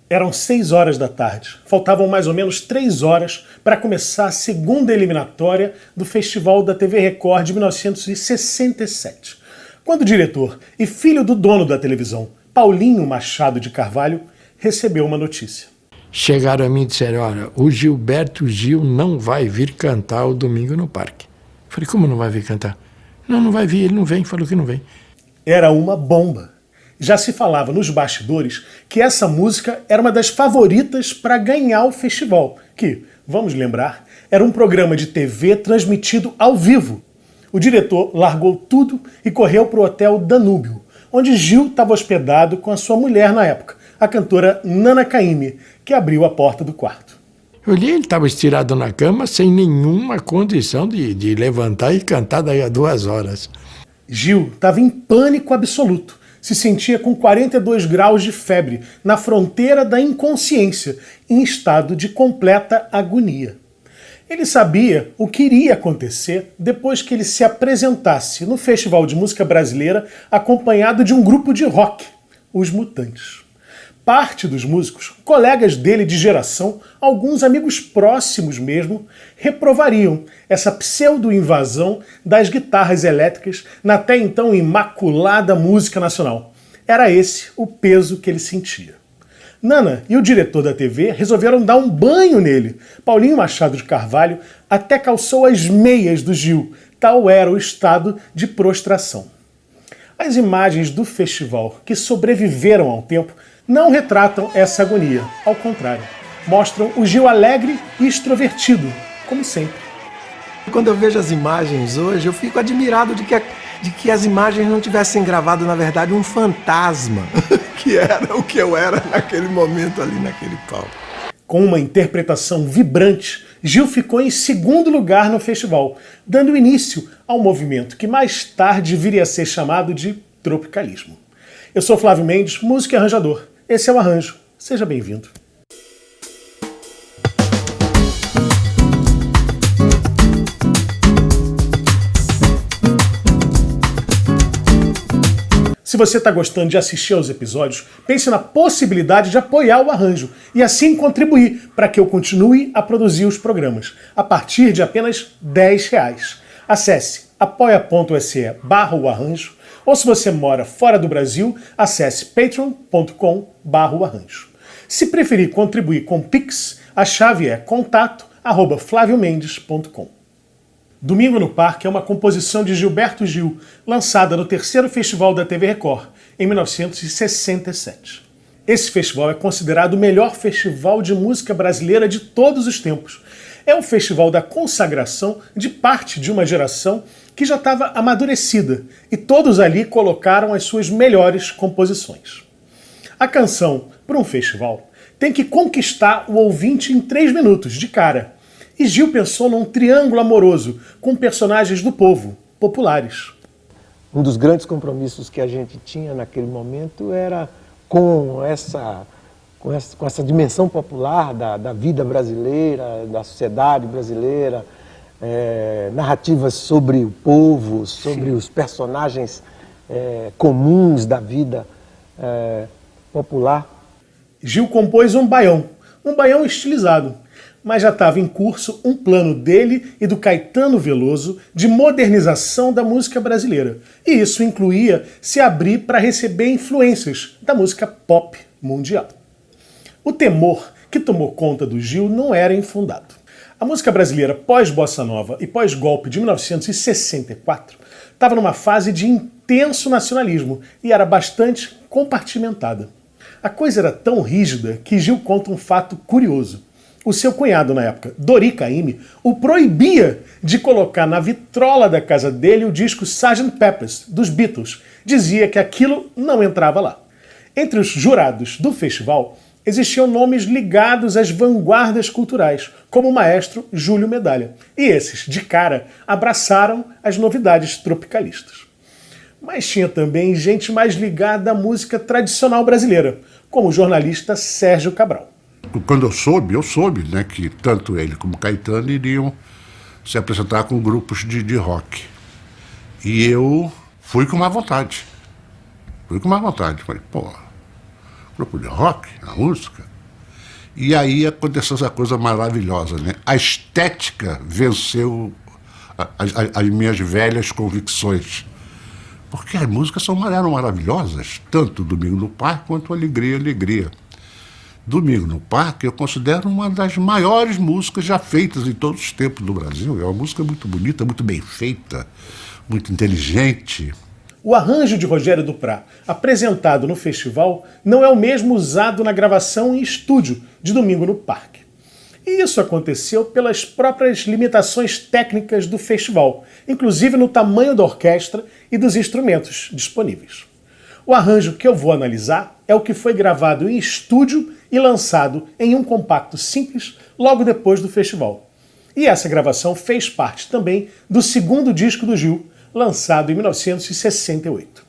Eram 6 horas da tarde. Faltavam mais ou menos 3 horas para começar a segunda eliminatória do Festival da TV Record de 1967, quando o diretor e filho do dono da televisão, Paulinho Machado de Carvalho, recebeu uma notícia. Chegaram a mim e disseram, olha, o Gilberto Gil não vai vir cantar o Domingo no Parque. Falei, como não vai vir cantar? Não vai vir, ele não vem, falou que não vem. Era uma bomba. Já se falava nos bastidores que essa música era uma das favoritas para ganhar o festival, que, vamos lembrar, era um programa de TV transmitido ao vivo. O diretor largou tudo e correu para o Hotel Danúbio, onde Gil estava hospedado com a sua mulher na época, a cantora Nana Caymmi, que abriu a porta do quarto. Eu olhei, ele estava estirado na cama sem nenhuma condição de levantar e cantar daí a 2 horas. Gil estava em pânico absoluto. Se sentia com 42 graus de febre, na fronteira da inconsciência, em estado de completa agonia. Ele sabia o que iria acontecer depois que ele se apresentasse no Festival de Música Brasileira acompanhado de um grupo de rock, os Mutantes. Parte dos músicos, colegas dele de geração, alguns amigos próximos mesmo, reprovariam essa pseudo-invasão das guitarras elétricas na até então imaculada música nacional. Era esse o peso que ele sentia. Nana e o diretor da TV resolveram dar um banho nele. Paulinho Machado de Carvalho até calçou as meias do Gil, tal era o estado de prostração. As imagens do festival que sobreviveram ao tempo não retratam essa agonia, ao contrário, mostram o Gil alegre e extrovertido, como sempre. Quando eu vejo as imagens hoje, eu fico admirado de que as imagens não tivessem gravado, na verdade, um fantasma, que era o que eu era naquele momento ali naquele palco. Com uma interpretação vibrante, Gil ficou em segundo lugar no festival, dando início ao movimento que mais tarde viria a ser chamado de tropicalismo. Eu sou Flávio Mendes, músico e arranjador. Esse é o Arranjo. Seja bem-vindo. Se você está gostando de assistir aos episódios, pense na possibilidade de apoiar o Arranjo e assim contribuir para que eu continue a produzir os programas, a partir de apenas R$10. Acesse apoia.se/oarranjo ou se você mora fora do Brasil, acesse patreon.com/oarranjo. Se preferir contribuir com Pix, a chave é contato@flaviomendes.com. Domingo no Parque é uma composição de Gilberto Gil, lançada no terceiro Festival da TV Record, em 1967. Esse festival é considerado o melhor festival de música brasileira de todos os tempos. É o festival da consagração de parte de uma geração que já estava amadurecida, e todos ali colocaram as suas melhores composições. A canção, para um festival, tem que conquistar o ouvinte em 3 minutos, de cara. E Gil pensou num triângulo amoroso com personagens do povo, populares. Um dos grandes compromissos que a gente tinha naquele momento era com essa dimensão popular da vida brasileira, da sociedade brasileira, narrativas sobre o povo, sobre os personagens comuns da vida popular. Gil compôs um baião estilizado, mas já estava em curso um plano dele e do Caetano Veloso de modernização da música brasileira. E isso incluía se abrir para receber influências da música pop mundial. O temor que tomou conta do Gil não era infundado. A música brasileira pós-bossa nova e pós-golpe de 1964 estava numa fase de intenso nacionalismo e era bastante compartimentada. A coisa era tão rígida que Gil conta um fato curioso. O seu cunhado na época, Dori Caymmi, o proibia de colocar na vitrola da casa dele o disco Sgt. Pepper's, dos Beatles. Dizia que aquilo não entrava lá. Entre os jurados do festival, existiam nomes ligados às vanguardas culturais, como o maestro Júlio Medalha. E esses, de cara, abraçaram as novidades tropicalistas. Mas tinha também gente mais ligada à música tradicional brasileira, como o jornalista Sérgio Cabral. Quando eu soube, né, que tanto ele como Caetano iriam se apresentar com grupos de rock. E eu fui com má vontade. Falei, pô, grupo de rock, a música, E aí aconteceu essa coisa maravilhosa, né? A estética venceu as minhas velhas convicções. Porque as músicas eram maravilhosas, tanto Domingo no Parque quanto Alegria, Alegria. Domingo no Parque eu considero uma das maiores músicas já feitas em todos os tempos do Brasil. É uma música muito bonita, muito bem feita, muito inteligente. O arranjo de Rogério Duprat, apresentado no festival, não é o mesmo usado na gravação em estúdio de Domingo no Parque. E isso aconteceu pelas próprias limitações técnicas do festival, inclusive no tamanho da orquestra e dos instrumentos disponíveis. O arranjo que eu vou analisar é o que foi gravado em estúdio e lançado em um compacto simples logo depois do festival. E essa gravação fez parte também do segundo disco do Gil, lançado em 1968.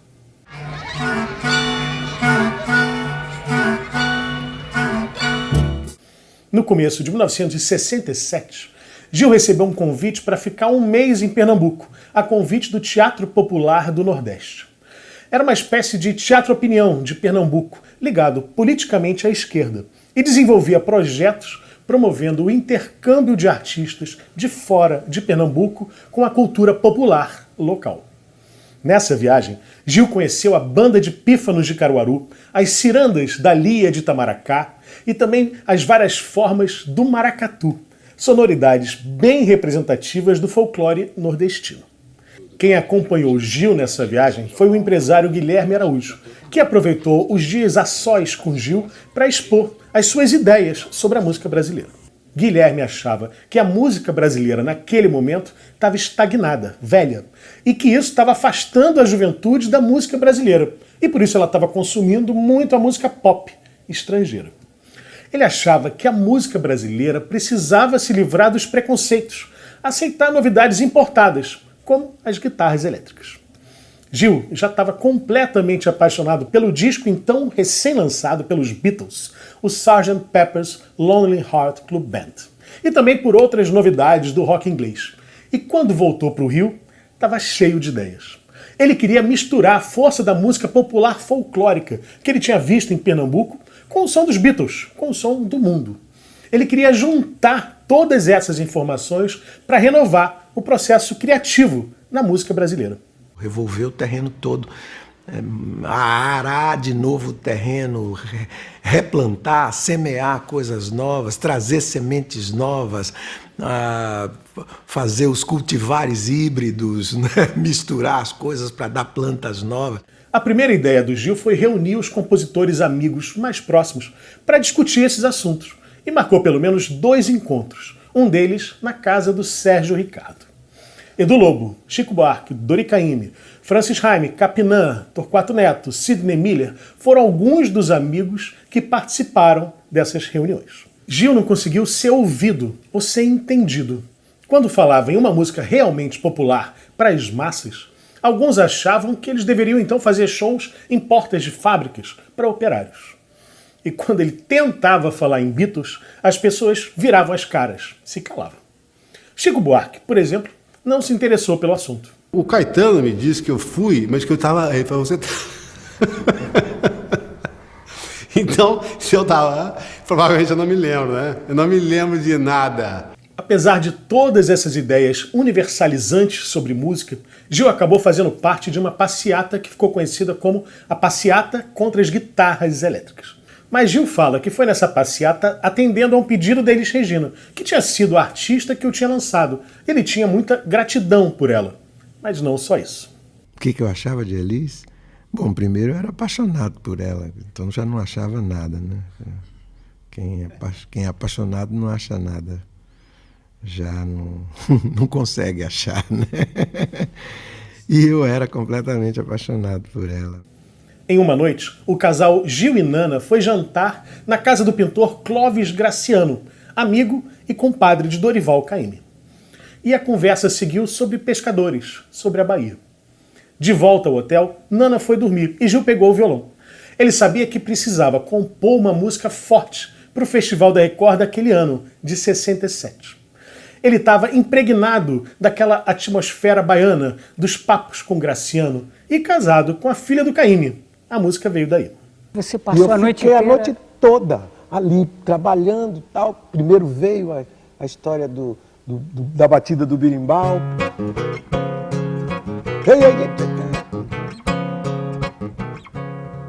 No começo de 1967, Gil recebeu um convite para ficar um mês em Pernambuco, a convite do Teatro Popular do Nordeste. Era uma espécie de teatro-opinião de Pernambuco, ligado politicamente à esquerda, e desenvolvia projetos promovendo o intercâmbio de artistas de fora de Pernambuco com a cultura popular local. Nessa viagem, Gil conheceu a Banda de Pífanos de Caruaru, as cirandas da Lia de Itamaracá e também as várias formas do maracatu, sonoridades bem representativas do folclore nordestino. Quem acompanhou Gil nessa viagem foi o empresário Guilherme Araújo, que aproveitou os dias a sós com Gil para expor as suas ideias sobre a música brasileira. Guilherme achava que a música brasileira naquele momento estava estagnada, velha, e que isso estava afastando a juventude da música brasileira, e por isso ela estava consumindo muito a música pop estrangeira. Ele achava que a música brasileira precisava se livrar dos preconceitos, aceitar novidades importadas, como as guitarras elétricas. Gil já estava completamente apaixonado pelo disco então recém-lançado pelos Beatles, o Sgt. Pepper's Lonely Heart Club Band, e também por outras novidades do rock inglês. E quando voltou para o Rio, estava cheio de ideias. Ele queria misturar a força da música popular folclórica que ele tinha visto em Pernambuco com o som dos Beatles, com o som do mundo. Ele queria juntar todas essas informações para renovar o processo criativo na música brasileira. Revolver o terreno todo, arar de novo o terreno, replantar, semear coisas novas, trazer sementes novas, fazer os cultivares híbridos, né? Misturar as coisas para dar plantas novas. A primeira ideia do Gil foi reunir os compositores amigos mais próximos para discutir esses assuntos, e marcou pelo menos 2 encontros, um deles na casa do Sérgio Ricardo. Edu Lobo, Chico Buarque, Dori Caymmi, Francis Raime, Capinã, Torquato Neto, Sidney Miller foram alguns dos amigos que participaram dessas reuniões. Gil não conseguiu ser ouvido ou ser entendido. Quando falava em uma música realmente popular para as massas, alguns achavam que eles deveriam então fazer shows em portas de fábricas para operários. E quando ele tentava falar em Beatles, as pessoas viravam as caras, se calavam. Chico Buarque, por exemplo, não se interessou pelo assunto. O Caetano me disse que eu fui, mas que eu estava aí para você. Então, se eu estava lá, provavelmente eu não me lembro, né? Eu não me lembro de nada. Apesar de todas essas ideias universalizantes sobre música, Gil acabou fazendo parte de uma passeata que ficou conhecida como a Passeata contra as Guitarras Elétricas. Mas Gil fala que foi nessa passeata atendendo a um pedido da Elis Regina, que tinha sido a artista que o tinha lançado. Ele tinha muita gratidão por ela, mas não só isso. O que eu achava de Elis? Bom, primeiro eu era apaixonado por ela, então já não achava nada, né? Quem é apaixonado não acha nada. Já não consegue achar, né? E eu era completamente apaixonado por ela. Em uma noite, o casal Gil e Nana foi jantar na casa do pintor Clóvis Graciano, amigo e compadre de Dorival Caymmi. E a conversa seguiu sobre pescadores, sobre a Bahia. De volta ao hotel, Nana foi dormir e Gil pegou o violão. Ele sabia que precisava compor uma música forte para o Festival da Record daquele ano, de 67. Ele estava impregnado daquela atmosfera baiana, dos papos com Graciano, e casado com a filha do Caymmi. A música veio daí. Você passou a noite inteira? A noite toda ali trabalhando e tal. Primeiro veio a história da batida do berimbau.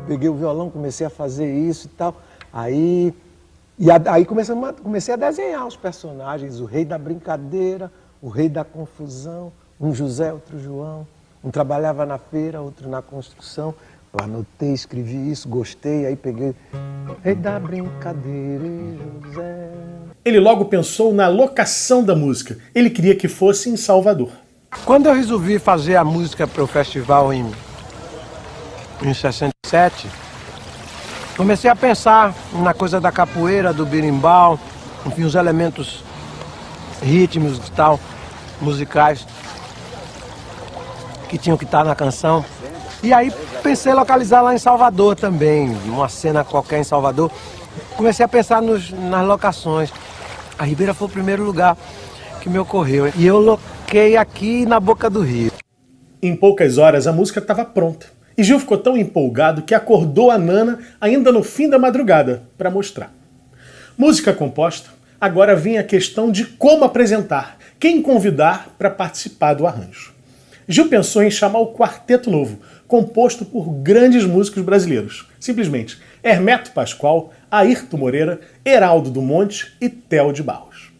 Peguei o violão, comecei a fazer isso e tal. Aí comecei a desenhar os personagens, o rei da brincadeira, o rei da confusão, um José, outro João. Um trabalhava na feira, outro na construção. Eu anotei, escrevi isso, gostei, aí peguei rei da brincadeira, José. Ele logo pensou na locação da música. Ele queria que fosse em Salvador. Quando eu resolvi fazer a música para o festival em 67, comecei a pensar na coisa da capoeira, do berimbau, enfim, os elementos rítmicos e tal, musicais, que tinham que estar na canção. E aí pensei em localizar lá em Salvador também, uma cena qualquer em Salvador. Comecei a pensar nas locações. A Ribeira foi o primeiro lugar que me ocorreu. E eu loquei aqui na boca do rio. Em poucas horas a música estava pronta. E Gil ficou tão empolgado que acordou a Nana ainda no fim da madrugada para mostrar. Música composta, agora vinha a questão de como apresentar, quem convidar para participar do arranjo. Gil pensou em chamar o Quarteto Novo, composto por grandes músicos brasileiros. Simplesmente Hermeto Pascoal, Airto Moreira, Heraldo do Monte e Theo de Barros.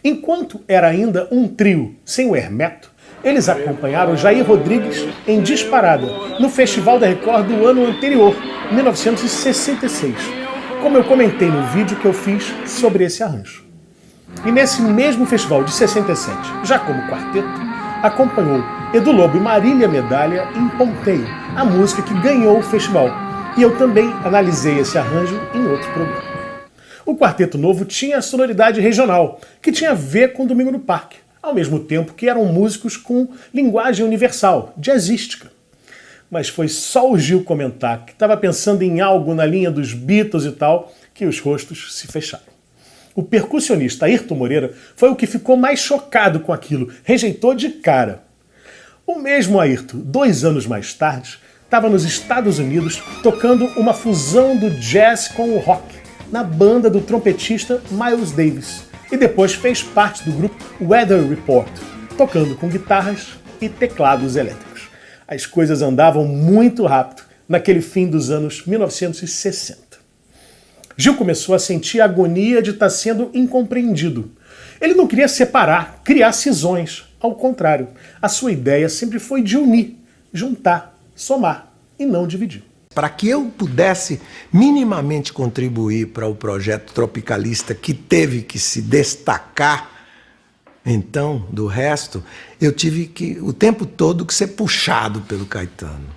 Enquanto era ainda um trio sem o Hermeto, eles acompanharam Jair Rodrigues em Disparada, no Festival da Record do ano anterior, 1966, como eu comentei no vídeo que eu fiz sobre esse arranjo. E nesse mesmo festival de 67, já como quarteto, acompanhou Edu Lobo e Marília Medalha em Ponteio, a música que ganhou o festival. E eu também analisei esse arranjo em outro programa. O Quarteto Novo tinha a sonoridade regional, que tinha a ver com Domingo no Parque, ao mesmo tempo que eram músicos com linguagem universal, jazzística. Mas foi só o Gil comentar que estava pensando em algo na linha dos Beatles e tal, que os rostos se fecharam. O percussionista Airto Moreira foi o que ficou mais chocado com aquilo, rejeitou de cara. O mesmo Airto, 2 anos mais tarde, estava nos Estados Unidos tocando uma fusão do jazz com o rock, na banda do trompetista Miles Davis, e depois fez parte do grupo Weather Report, tocando com guitarras e teclados elétricos. As coisas andavam muito rápido naquele fim dos anos 1960. Gil começou a sentir a agonia de estar sendo incompreendido. Ele não queria separar, criar cisões. Ao contrário, a sua ideia sempre foi de unir, juntar, somar e não dividir. Para que eu pudesse minimamente contribuir para o projeto tropicalista que teve que se destacar, então, do resto, eu tive que, o tempo todo, que ser puxado pelo Caetano.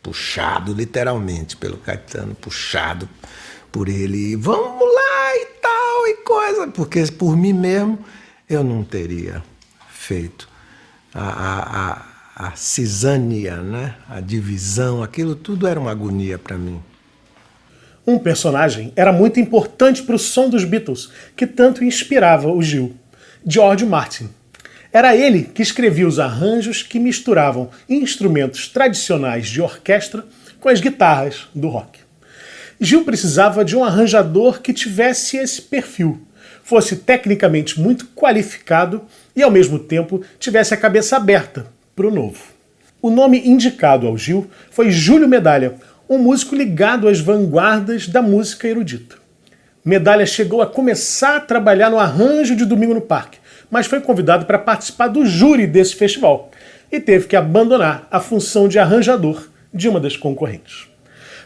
Puxado, literalmente, pelo Caetano, puxado por ele. Vamos lá e tal, e coisa. Porque por mim mesmo, eu não teria feito a cisânia, né? A divisão, aquilo tudo era uma agonia para mim. Um personagem era muito importante para o som dos Beatles, que tanto inspirava o Gil: George Martin. Era ele que escrevia os arranjos que misturavam instrumentos tradicionais de orquestra com as guitarras do rock. Gil precisava de um arranjador que tivesse esse perfil, fosse tecnicamente muito qualificado e, ao mesmo tempo, tivesse a cabeça aberta para o novo. O nome indicado ao Gil foi Júlio Medalha, um músico ligado às vanguardas da música erudita. Medalha chegou a começar a trabalhar no arranjo de Domingo no Parque, mas foi convidado para participar do júri desse festival e teve que abandonar a função de arranjador de uma das concorrentes.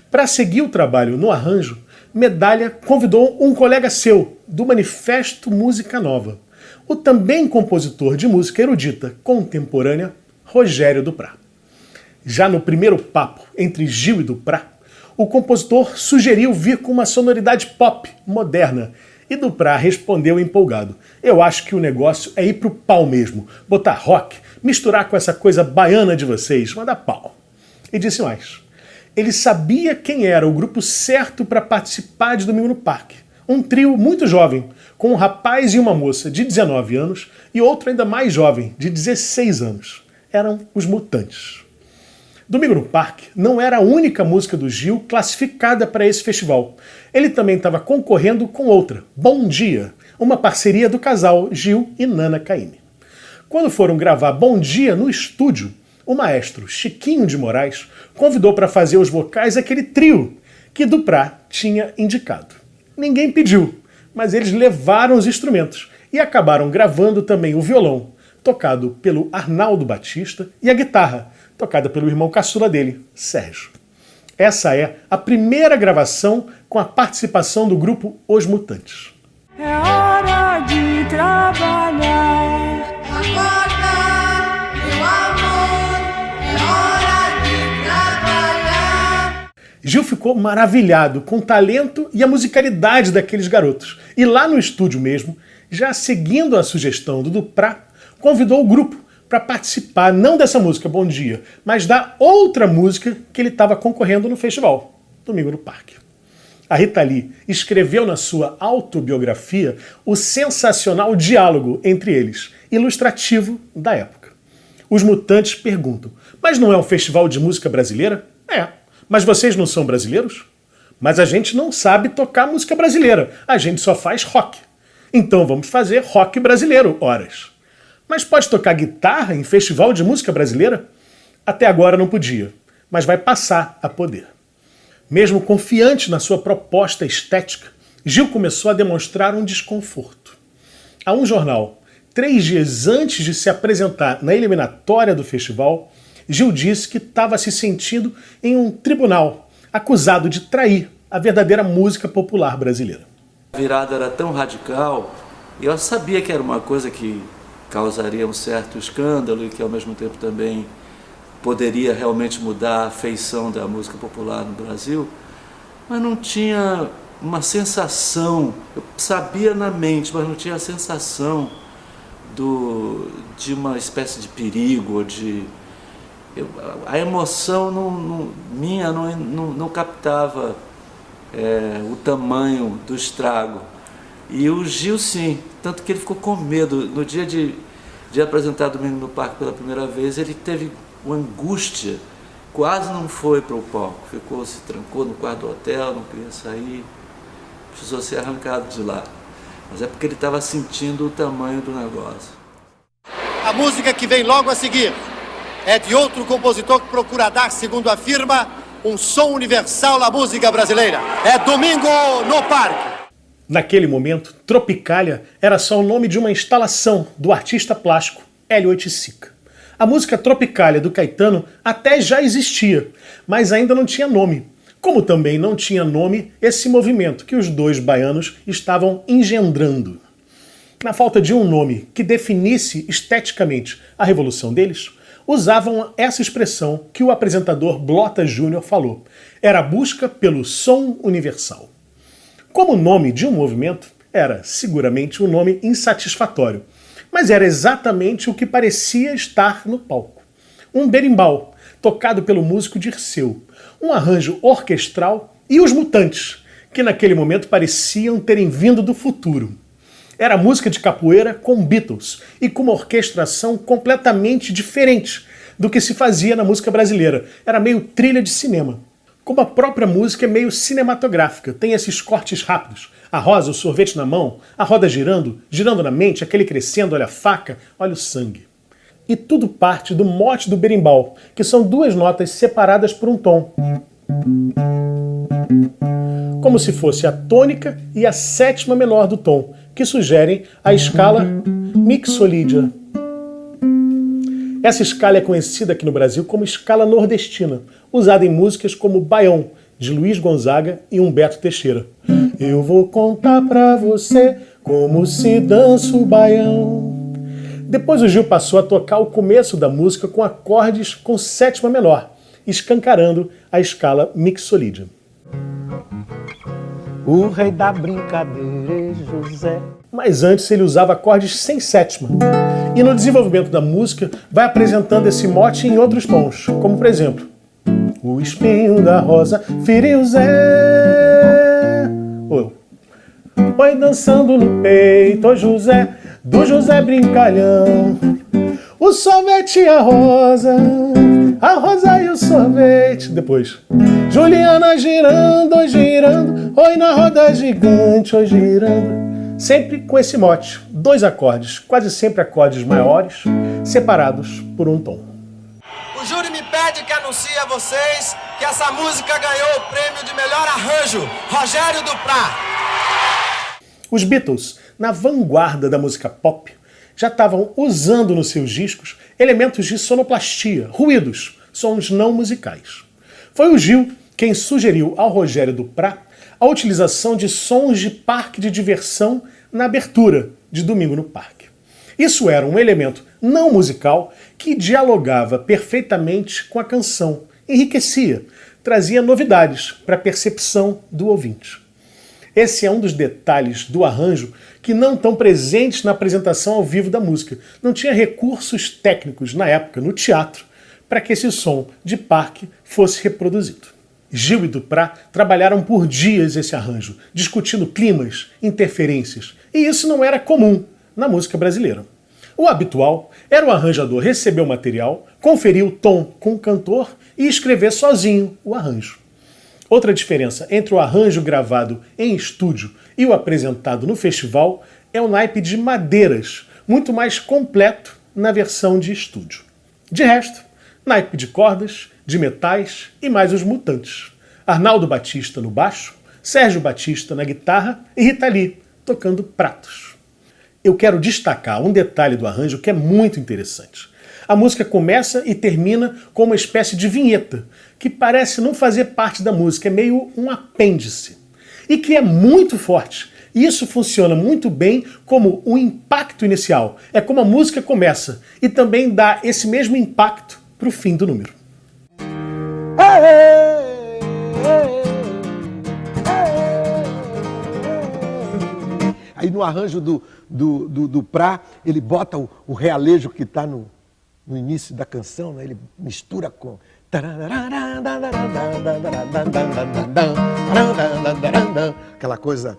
Para seguir o trabalho no arranjo, Medalha convidou um colega seu, do Manifesto Música Nova, o também compositor de música erudita contemporânea, Rogério Duprat. Já no primeiro papo entre Gil e Duprat, o compositor sugeriu vir com uma sonoridade pop, moderna, e Duprat respondeu empolgado: eu acho que o negócio é ir pro pau mesmo, botar rock, misturar com essa coisa baiana de vocês, mandar pau. E disse mais: ele sabia quem era o grupo certo para participar de Domingo no Parque. Um trio muito jovem, com um rapaz e uma moça de 19 anos e outro ainda mais jovem, de 16 anos. Eram os Mutantes. Domingo no Parque não era a única música do Gil classificada para esse festival. Ele também estava concorrendo com outra, Bom Dia, uma parceria do casal Gil e Nana Caymmi. Quando foram gravar Bom Dia no estúdio, o maestro Chiquinho de Moraes convidou para fazer os vocais aquele trio que Duprat tinha indicado. Ninguém pediu, mas eles levaram os instrumentos e acabaram gravando também o violão, tocado pelo Arnaldo Batista, e a guitarra, tocada pelo irmão caçula dele, Sérgio. Essa é a primeira gravação com a participação do grupo Os Mutantes. É hora de trabalhar. Acorda, meu amor, é hora de trabalhar. Gil ficou maravilhado com o talento e a musicalidade daqueles garotos. E lá no estúdio mesmo, já seguindo a sugestão do Duprat, convidou o grupo para participar não dessa música Bom Dia, mas da outra música que ele estava concorrendo no festival, Domingo no Parque. A Rita Lee escreveu na sua autobiografia o sensacional diálogo entre eles, ilustrativo da época. Os Mutantes perguntam, mas não é um festival de música brasileira? É, mas vocês não são brasileiros? Mas a gente não sabe tocar música brasileira, a gente só faz rock. Então vamos fazer rock brasileiro, horas. Mas pode tocar guitarra em festival de música brasileira? Até agora não podia, mas vai passar a poder. Mesmo confiante na sua proposta estética, Gil começou a demonstrar um desconforto. A um jornal, 3 dias antes de se apresentar na eliminatória do festival, Gil disse que estava se sentindo em um tribunal, acusado de trair a verdadeira música popular brasileira. A virada era tão radical, e eu sabia que era uma coisa que causaria um certo escândalo e que ao mesmo tempo também poderia realmente mudar a feição da música popular no Brasil, mas não tinha uma sensação, eu sabia na mente, mas não tinha a sensação de uma espécie de perigo, a emoção minha não captava o tamanho do estrago. E o Gil sim, tanto que ele ficou com medo. No dia de apresentar Domingo no Parque pela primeira vez, ele teve uma angústia, quase não foi para o palco, se trancou no quarto do hotel, não queria sair, precisou ser arrancado de lá. Mas é porque ele estava sentindo o tamanho do negócio. A música que vem logo a seguir é de outro compositor que procura dar, segundo afirma, um som universal à música brasileira. É Domingo no Parque. Naquele momento, Tropicália era só o nome de uma instalação do artista plástico Hélio Oiticica. A música Tropicália do Caetano até já existia, mas ainda não tinha nome. Como também não tinha nome esse movimento que os dois baianos estavam engendrando. Na falta de um nome que definisse esteticamente a revolução deles, usavam essa expressão que o apresentador Blota Júnior falou. Era a busca pelo som universal. Como nome de um movimento, era seguramente um nome insatisfatório, mas era exatamente o que parecia estar no palco. Um berimbau, tocado pelo músico Dirceu, um arranjo orquestral e os Mutantes, que naquele momento pareciam terem vindo do futuro. Era música de capoeira com Beatles e com uma orquestração completamente diferente do que se fazia na música brasileira. Era meio trilha de cinema. Como a própria música é meio cinematográfica, tem esses cortes rápidos. A rosa, o sorvete na mão, a roda girando, girando na mente, aquele crescendo, olha a faca, olha o sangue. E tudo parte do mote do berimbau, que são 2 notas separadas por um tom. Como se fosse a tônica e a 7ª menor do tom, que sugerem a escala mixolídia. Essa escala é conhecida aqui no Brasil como escala nordestina, usada em músicas como Baião, de Luiz Gonzaga e Humberto Teixeira. Eu vou contar pra você como se dança o baião. Depois o Gil passou a tocar o começo da música com acordes com 7ª menor, escancarando a escala mixolídia. O rei da brincadeira é José. Mas antes ele usava acordes sem 7ª. E no desenvolvimento da música vai apresentando esse mote em outros tons, como por exemplo, o espinho da rosa feriu Zé. Ou foi dançando no peito, José, do José brincalhão. O sorvete e a rosa a rosa e o sorvete. Depois, Juliana girando, girando, oi na roda gigante, oi girando. Sempre com esse mote, 2 acordes, quase sempre acordes maiores, separados por um tom. O júri me pede que anuncie a vocês que essa música ganhou o prêmio de melhor arranjo, Rogério Duprat. Os Beatles, na vanguarda da música pop, já estavam usando nos seus discos elementos de sonoplastia, ruídos, sons não musicais. Foi o Gil quem sugeriu ao Rogério Duprat a utilização de sons de parque de diversão na abertura de Domingo no Parque. Isso era um elemento não musical que dialogava perfeitamente com a canção, enriquecia, trazia novidades para a percepção do ouvinte. Esse é um dos detalhes do arranjo que não estão presentes na apresentação ao vivo da música. Não tinha recursos técnicos na época, no teatro, para que esse som de parque fosse reproduzido. Gil e Duprat trabalharam por dias esse arranjo, discutindo climas, interferências, e isso não era comum na música brasileira. O habitual era o arranjador receber o material, conferir o tom com o cantor e escrever sozinho o arranjo. Outra diferença entre o arranjo gravado em estúdio e o apresentado no festival é o naipe de madeiras, muito mais completo na versão de estúdio. De resto, naipe de cordas, de metais e mais os mutantes. Arnaldo Batista no baixo, Sérgio Batista na guitarra e Rita Lee tocando pratos. Eu quero destacar um detalhe do arranjo que é muito interessante. A música começa e termina com uma espécie de vinheta, que parece não fazer parte da música, é meio um apêndice. E que é muito forte. E isso funciona muito bem como um impacto inicial. É como a música começa e também dá esse mesmo impacto para o fim do número. Aí no arranjo do Duprat, ele bota o realejo que está no início da canção, né? Ele mistura com... aquela coisa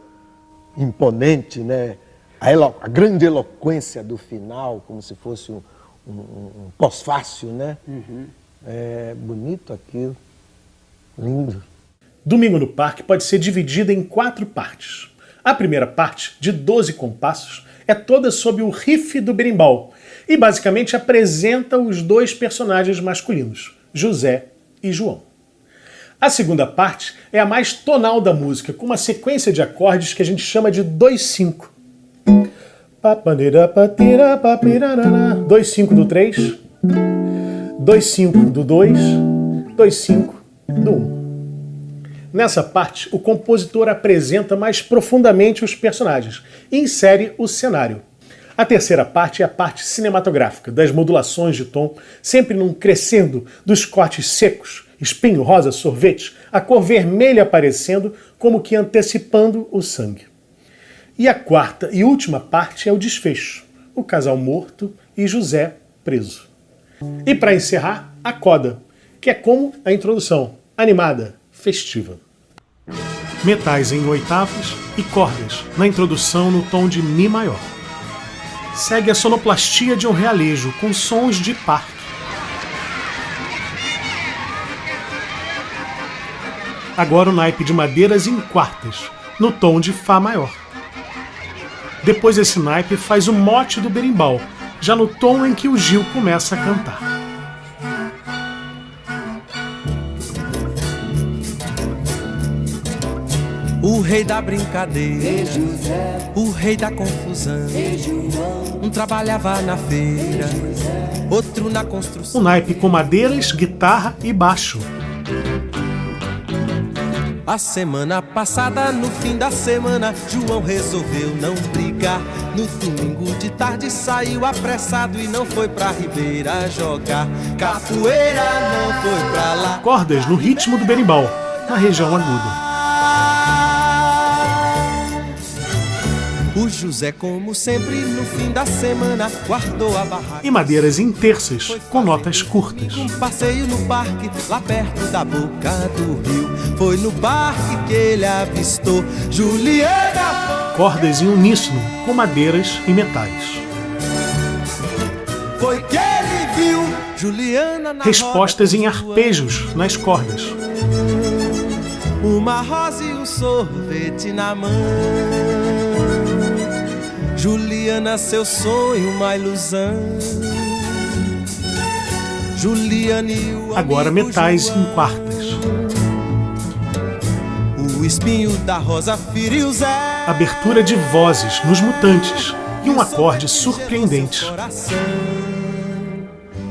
imponente, né? A grande eloquência do final, como se fosse um pós-fácil, né? É bonito aquilo, lindo. Domingo no Parque pode ser dividida em 4 partes. A primeira parte, de 12 compassos, é toda sob o riff do berimbau e basicamente apresenta os 2 personagens masculinos, José e João. A segunda parte é a mais tonal da música, com uma sequência de acordes que a gente chama de 2/5. 2/5 do 3, 2/5 do 2, 2/5 do 1. Nessa parte, o compositor apresenta mais profundamente os personagens e insere o cenário. A terceira parte é a parte cinematográfica, das modulações de tom, sempre num crescendo dos cortes secos, espinho, rosa, sorvete, a cor vermelha aparecendo como que antecipando o sangue. E a quarta e última parte é o desfecho, o casal morto e José preso. E para encerrar, a coda, que é como a introdução, animada, festiva. Metais em oitavas e cordas, na introdução no tom de Mi maior. Segue a sonoplastia de um realejo com sons de parque. Agora o naipe de madeiras em quartas, no tom de Fá maior. Depois esse naipe faz o mote do berimbau, já no tom em que o Gil começa a cantar. O rei da brincadeira, o rei da confusão. Um trabalhava na feira, outro na construção. Um naipe com madeiras, guitarra e baixo. A semana passada, no fim da semana, João resolveu não brigar. No domingo de tarde saiu apressado e não foi pra Ribeira jogar. Capoeira não foi pra lá. Cordas no ritmo do berimbau, na região aguda. O José, como sempre, no fim da semana, guardou a barraca. E madeiras em terças, com notas curtas. Um passeio no parque, lá perto da boca do rio. Foi no parque que ele avistou Juliana. Cordas em uníssono, com madeiras e metais. Foi que ele viu Juliana na Respostas em arpejos nas cordas. Uma rosa e um sorvete na mão. Juliana, seu sonho, uma ilusão. Juliana e o Agora amigo metais João. em quartas. O espinho da rosa feriu Zé. Abertura de vozes nos Mutantes e um acorde surpreendente.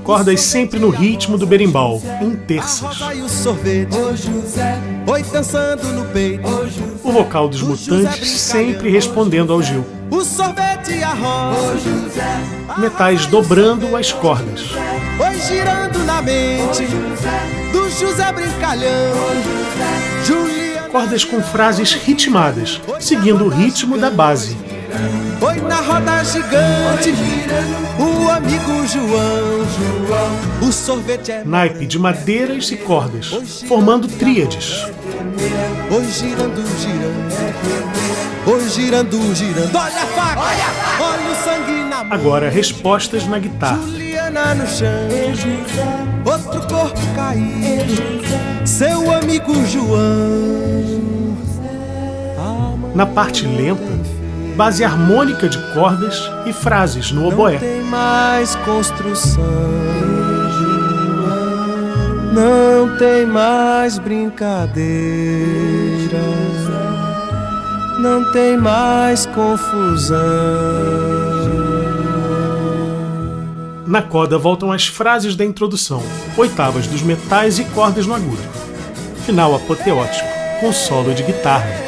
Cordas sempre no ritmo do berimbau, em terças. Rosa e o sorvete. Oi, dançando no peito. O vocal dos Mutantes sempre respondendo ao Gil. O sorvete e a rosa. Metais dobrando as cordas. Oi, girando na mente do José Brincalhão. Juliana. Cordas com frases ritmadas, seguindo o ritmo da base. Oi, na roda gigante, o amigo João. O sorvete é Naipe de madeiras e cordas, formando tríades. oi, girando, girando. Oi, girando, girando. Olha a faca, olha o sangue na mão. Agora respostas na guitarra. Juliana no chão, outro corpo caído, seu amigo João. Na parte lenta, base harmônica de cordas e frases no oboé. Não tem mais construção, não tem mais brincadeira, não tem mais confusão. Na coda voltam as frases da introdução, oitavas dos metais e cordas no agudo. Final apoteótico, com solo de guitarra.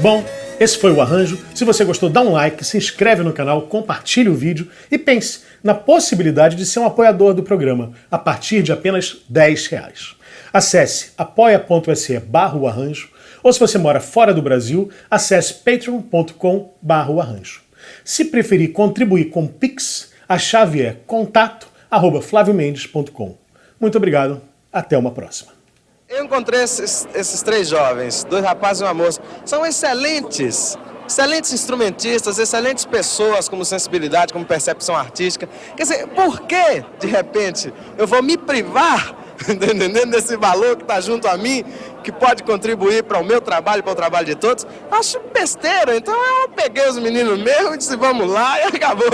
Bom, esse foi o arranjo. Se você gostou, dá um like, se inscreve no canal, compartilhe o vídeo e pense na possibilidade de ser um apoiador do programa a partir de apenas R$10. Acesse apoia.se/arranjo ou se você mora fora do Brasil, acesse patreon.com/arranjo. Se preferir contribuir com Pix, a chave é contato@flaviomendes.com. Muito obrigado, até uma próxima. Eu encontrei esses três jovens, dois rapazes e uma moça. São excelentes instrumentistas, excelentes pessoas com sensibilidade, com percepção artística. Quer dizer, por que, de repente, eu vou me privar, entendendo, desse valor que está junto a mim, que pode contribuir para o meu trabalho, para o trabalho de todos? Acho besteira. Então eu peguei os meninos mesmo e disse, vamos lá, e acabou.